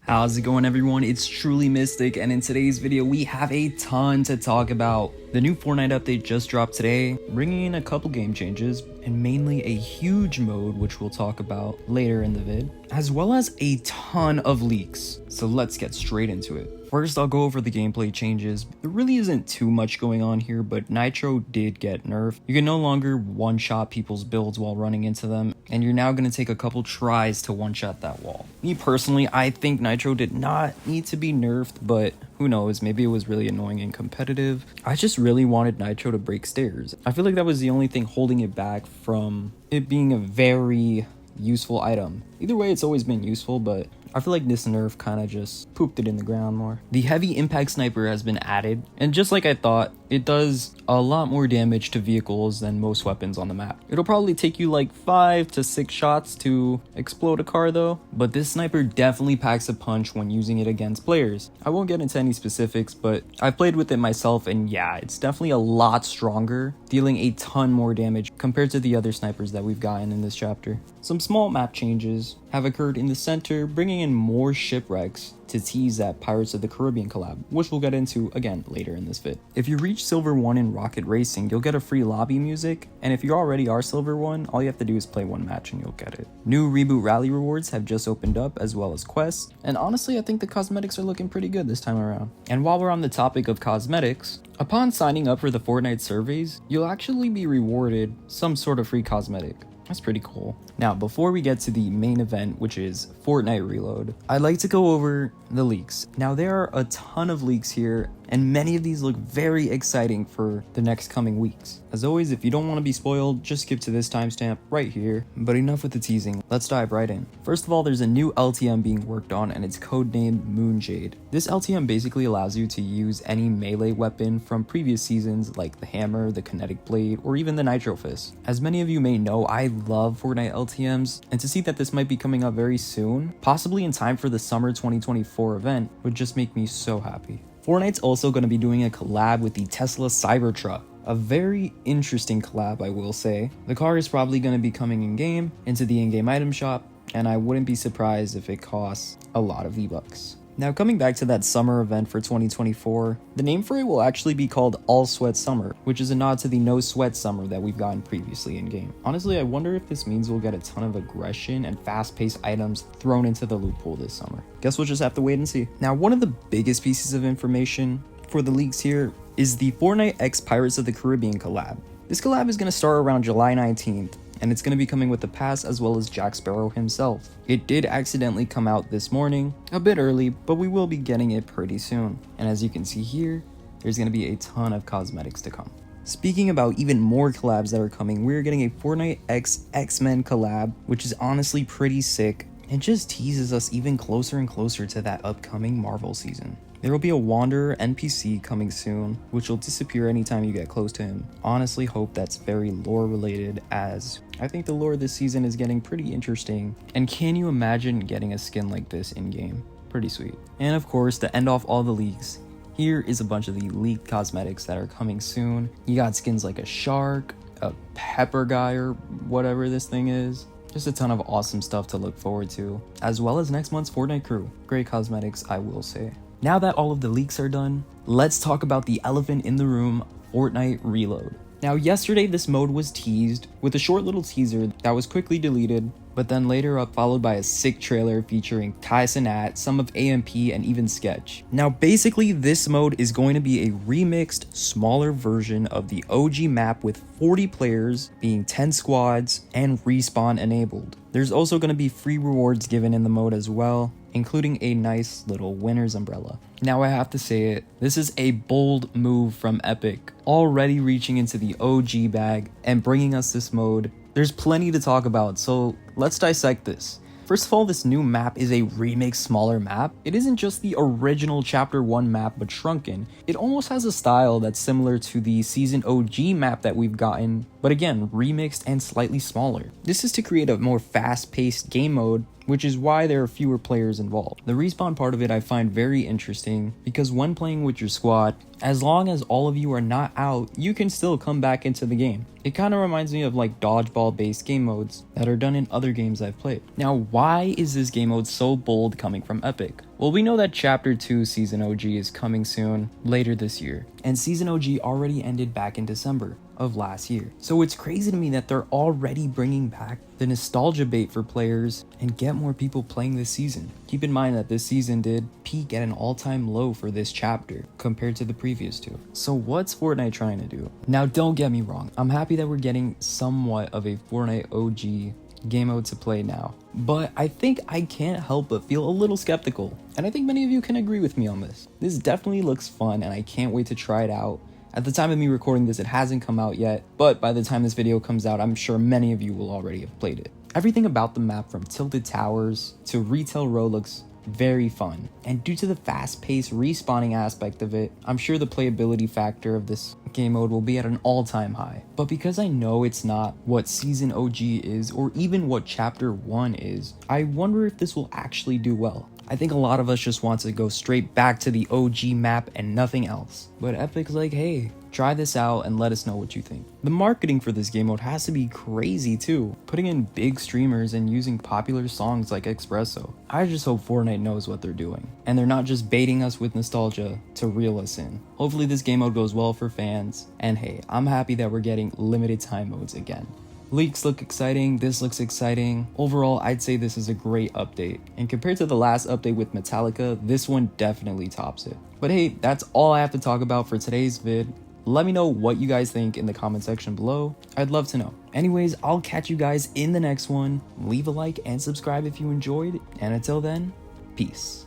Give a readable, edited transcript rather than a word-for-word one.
How's it going, everyone? It's truly Mystic, and in today's video we have a ton to talk about. The new Fortnite update just dropped today, bringing in a couple game changes and mainly a huge mode which we'll talk about later in the vid, as well as a ton of leaks. So let's get straight into it. First, I'll go over the gameplay changes. There really isn't too much going on here, but Nitro did get nerfed. You can no longer one-shot people's builds while running into them, and you're now going to take a couple tries to one-shot that wall. Me personally, I think Nitro did not need to be nerfed, but who knows, maybe it was really annoying and competitive. I just really wanted Nitro to break stairs. I feel like that was the only thing holding it back from it being a very useful item. Either way, it's always been useful, but I feel like this nerf kind of just pooped it in the ground more. The heavy impact sniper has been added, and just like I thought, it does a lot more damage to vehicles than most weapons on the map. It'll probably take you like 5 to 6 shots to explode a car though, but this sniper definitely packs a punch when using it against players. I won't get into any specifics, but I've played with it myself, and yeah, it's definitely a lot stronger, dealing a ton more damage compared to the other snipers that we've gotten in this chapter. Some small map changes have occurred in the center, bringing in more shipwrecks to tease that Pirates of the Caribbean collab, which we'll get into again later in this vid. If you reach Silver 1 in Rocket Racing, you'll get a free lobby music, and if you already are Silver 1, all you have to do is play one match and you'll get it. New Reboot Rally rewards have just opened up, as well as quests, and honestly I think the cosmetics are looking pretty good this time around. And while we're on the topic of cosmetics, upon signing up for the Fortnite surveys, you'll actually be rewarded some sort of free cosmetic. That's pretty cool. Now, before we get to the main event, which is Fortnite Reload, I'd like to go over the leaks. Now, there are a ton of leaks here, and many of these look very exciting for the next coming weeks. As always, if you don't want to be spoiled, just skip to this timestamp right here. But enough with the teasing, let's dive right in. First of all, there's a new LTM being worked on, and it's codenamed Moonjade. This LTM basically allows you to use any melee weapon from previous seasons, like the hammer, the kinetic blade, or even the nitro fist. As many of you may know, I love Fortnite LTMs, and to see that this might be coming up very soon, possibly in time for the summer 2024 event, would just make me so happy. Fortnite's also going to be doing a collab with the Tesla Cybertruck. A very interesting collab, I will say. The car is probably going to be coming in-game, into the in-game item shop, and I wouldn't be surprised if it costs a lot of V-Bucks. Now, coming back to that summer event for 2024, the name for it will actually be called All Sweat Summer, which is a nod to the No Sweat Summer that we've gotten previously in-game. Honestly, I wonder if this means we'll get a ton of aggression and fast-paced items thrown into the loophole this summer. Guess we'll just have to wait and see. Now, one of the biggest pieces of information for the leaks here is the Fortnite x Pirates of the Caribbean collab. This collab is going to start around July 19th, and it's going to be coming with the pass as well as Jack Sparrow himself. It did accidentally come out this morning, a bit early, but we will be getting it pretty soon. And as you can see here, there's going to be a ton of cosmetics to come. Speaking about even more collabs that are coming, we're getting a Fortnite x X-Men collab, which is honestly pretty sick. It just teases us even closer and closer to that upcoming Marvel season. There will be a Wanderer NPC coming soon, which will disappear anytime you get close to him. Honestly hope that's very lore related, as I think the lore this season is getting pretty interesting. And can you imagine getting a skin like this in game? Pretty sweet. And of course, to end off all the leaks, here is a bunch of the leaked cosmetics that are coming soon. You got skins like a shark, a pepper guy, or whatever this thing is. Just a ton of awesome stuff to look forward to, as well as next month's Fortnite crew. Great cosmetics, I will say. Now that all of the leaks are done, let's talk about the elephant in the room, Fortnite Reload. Now, yesterday this mode was teased with a short little teaser that was quickly deleted, but then later up followed by a sick trailer featuring Tyson At, some of AMP, and even Sketch. Now, basically this mode is going to be a remixed, smaller version of the OG map with 40 players, being 10 squads, and respawn enabled. There's also going to be free rewards given in the mode as well, including a nice little winner's umbrella. Now I have to say it, this is a bold move from Epic, already reaching into the OG bag and bringing us this mode. There's plenty to talk about, so let's dissect this. First of all, this new map is a remixed smaller map. It isn't just the original Chapter 1 map, but shrunken. It almost has a style that's similar to the Season OG map that we've gotten, but again, remixed and slightly smaller. This is to create a more fast-paced game mode, which is why there are fewer players involved. The respawn part of it I find very interesting, because when playing with your squad, as long as all of you are not out, you can still come back into the game. It kind of reminds me of like dodgeball based game modes that are done in other games I've played. Now, Why is this game mode so bold coming from Epic? Well, we know that Chapter 2 Season OG is coming soon, later this year, and Season OG already ended back in December of last year. So it's crazy to me that they're already bringing back the nostalgia bait for players and get more people playing this season. Keep in mind that this season did peak at an all-time low for this chapter compared to the previous two. So what's Fortnite trying to do? Now, don't get me wrong, I'm happy that we're getting somewhat of a Fortnite OG game mode to play now, but I think I can't help but feel a little skeptical, and I think many of you can agree with me on this. This definitely looks fun and I can't wait to try it out. At the time of me recording this, it hasn't come out yet, but by the time this video comes out, I'm sure many of you will already have played it. Everything about the map, from tilted towers to retail row, looks very fun, and due to the fast-paced respawning aspect of it, I'm sure the playability factor of this game mode will be at an all-time high. But because I know it's not what Season OG is, or even what Chapter 1 is, I wonder if this will actually do well. I think a lot of us just want to go straight back to the OG map and nothing else. But Epic's like, hey, try this out and let us know what you think. The marketing for this game mode has to be crazy too, putting in big streamers and using popular songs like Espresso. I just hope Fortnite knows what they're doing, and they're not just baiting us with nostalgia to reel us in. Hopefully this game mode goes well for fans, and hey, I'm happy that we're getting limited time modes again. Leaks look exciting, this looks exciting. Overall, I'd say this is a great update, and compared to the last update with Metallica, this one definitely tops it. But hey, that's all I have to talk about for today's vid. Let me know what you guys think in the comment section below. I'd love to know. Anyways, I'll catch you guys in the next one. Leave a like and subscribe if you enjoyed, and until then, peace.